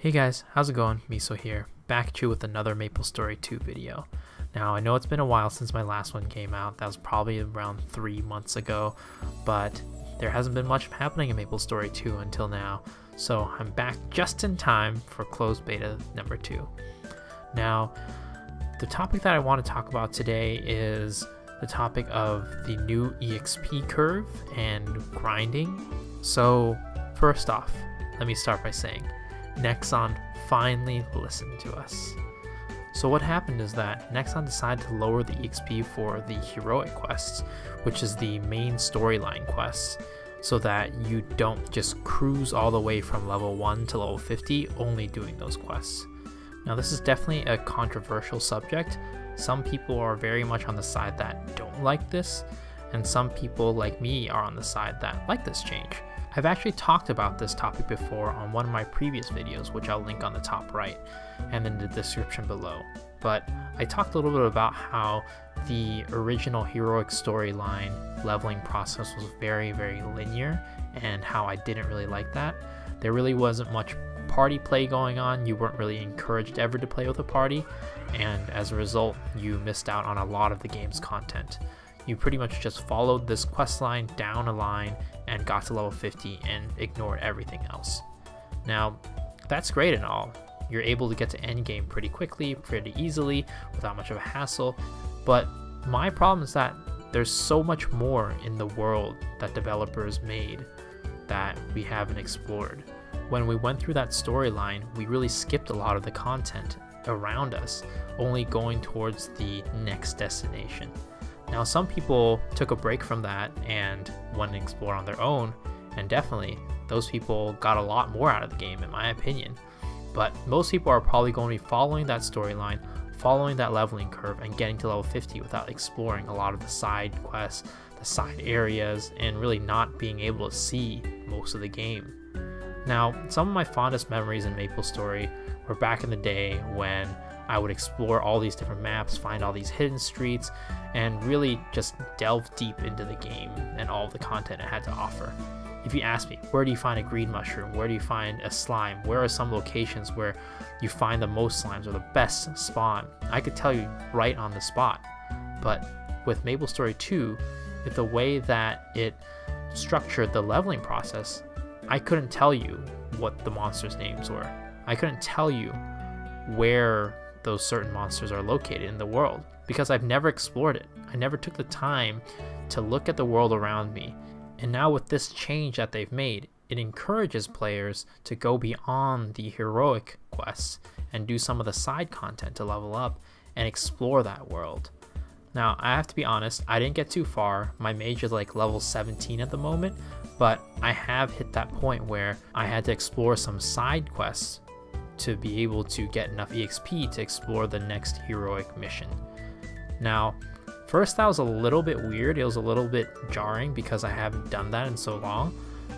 Hey guys, how's it going? Miso here, back at you with another Maplestory 2 video. Now, I know it's been a while since my last one came out. That was probably around 3 months ago, but there hasn't been much happening in Maplestory 2 until now, so I'm back just in time for closed beta number 2. Now, the topic that I want to talk about today is the topic of the new EXP curve and grinding. So, first off, let me start by saying, Nexon finally listened to us. So what happened is that Nexon decided to lower the EXP for the heroic quests, which is the main storyline quests, so that you don't just cruise all the way from level 1 to level 50 only doing those quests. Now this is definitely a controversial subject. Some people are very much on the side that don't like this, and some people like me are on the side that like this change. I've actually talked about this topic before on one of my previous videos, which I'll link on the top right and in the description below. But I talked a little bit about how the original heroic storyline leveling process was very linear and how I didn't really like that. There really wasn't much party play going on. You weren't really encouraged ever to play with a party, and as a result you missed out on a lot of the game's content. You pretty much just followed this quest line down a line and got to level 50 and ignored everything else. Now, that's great and all. You're able to get to endgame pretty quickly, pretty easily, without much of a hassle, but my problem is that there's so much more in the world that developers made that we haven't explored. When we went through that storyline, we really skipped a lot of the content around us, only going towards the next destination. Now, some people took a break from that and went and explored on their own, and definitely those people got a lot more out of the game in my opinion. But most people are probably going to be following that storyline, following that leveling curve, and getting to level 50 without exploring a lot of the side quests, the side areas, and really not being able to see most of the game. Now, some of my fondest memories in Maplestory were back in the day when I would explore all these different maps, find all these hidden streets, and really just delve deep into the game and all the content it had to offer. If you ask me, where do you find a green mushroom? Where do you find a slime? Where are some locations where you find the most slimes or the best spawn? I could tell you right on the spot. But with Maplestory 2, with the way that it structured the leveling process, I couldn't tell you what the monsters' names were. I couldn't tell you where those certain monsters are located in the world because I've never explored it. I never took the time to look at the world around me. And now with this change that they've made, it encourages players to go beyond the heroic quests and do some of the side content to level up and explore that world. Now, I have to be honest, I didn't get too far. My mage is like level 17 at the moment, but I have hit that point where I had to explore some side quests to be able to get enough EXP to explore the next heroic mission. Now, first that was a little bit weird. It was a little bit jarring because I haven't done that in so long,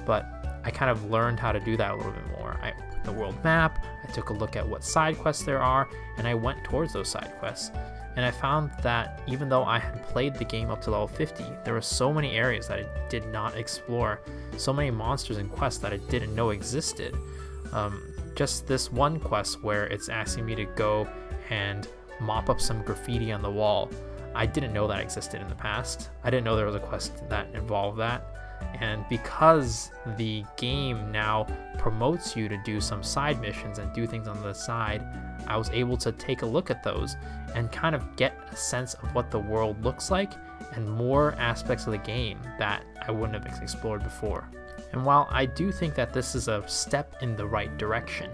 but I kind of learned how to do that a little bit more. The world map, I took a look at what side quests there are, and I went towards those side quests. And I found that even though I had played the game up to level 50, there were so many areas that I did not explore, so many monsters and quests that I didn't know existed. Just this one quest where it's asking me to go and mop up some graffiti on the wall. I didn't know that existed in the past. I didn't know there was a quest that involved that. And because the game now promotes you to do some side missions and do things on the side, I was able to take a look at those and kind of get a sense of what the world looks like and more aspects of the game that I wouldn't have explored before. And while I do think that this is a step in the right direction,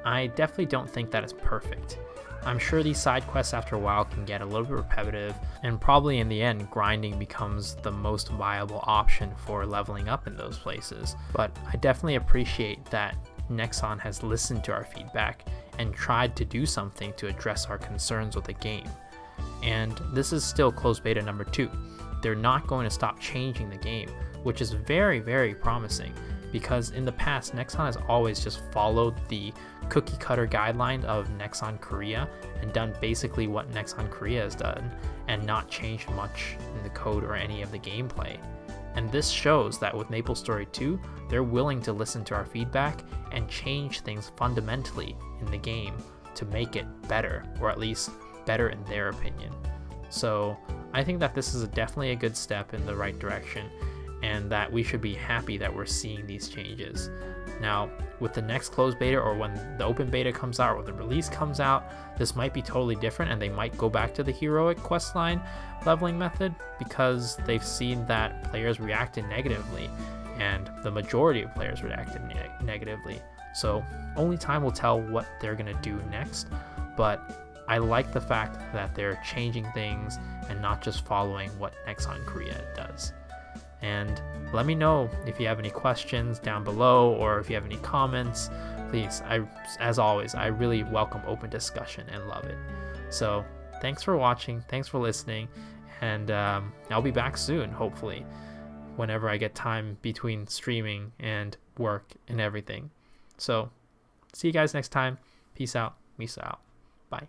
I definitely don't think that it's perfect. I'm sure these side quests after a while can get a little bit repetitive, and probably in the end grinding becomes the most viable option for leveling up in those places. But I definitely appreciate that Nexon has listened to our feedback and tried to do something to address our concerns with the game. And this is still closed beta number 2. They're not going to stop changing the game, which is very promising, because in the past Nexon has always just followed the cookie cutter guideline of Nexon Korea and done basically what Nexon Korea has done and not changed much in the code or any of the gameplay. And this shows that with Maplestory 2, they're willing to listen to our feedback and change things fundamentally in the game to make it better, or at least better in their opinion. So I think that this is definitely a good step in the right direction, and that we should be happy that we're seeing these changes. Now, with the next closed beta, or when the open beta comes out, or the release comes out, this might be totally different, and they might go back to the heroic questline leveling method, because they've seen that players reacted negatively, and the majority of players reacted negatively. So only time will tell what they're going to do next, but I like the fact that they're changing things and not just following what Nexon Korea does. And let me know if you have any questions down below, or if you have any comments. Please, as always, I really welcome open discussion and love it. So thanks for watching, thanks for listening, and I'll be back soon, hopefully, whenever I get time between streaming and work and everything. So see you guys next time. Peace out. Misa out. Bye.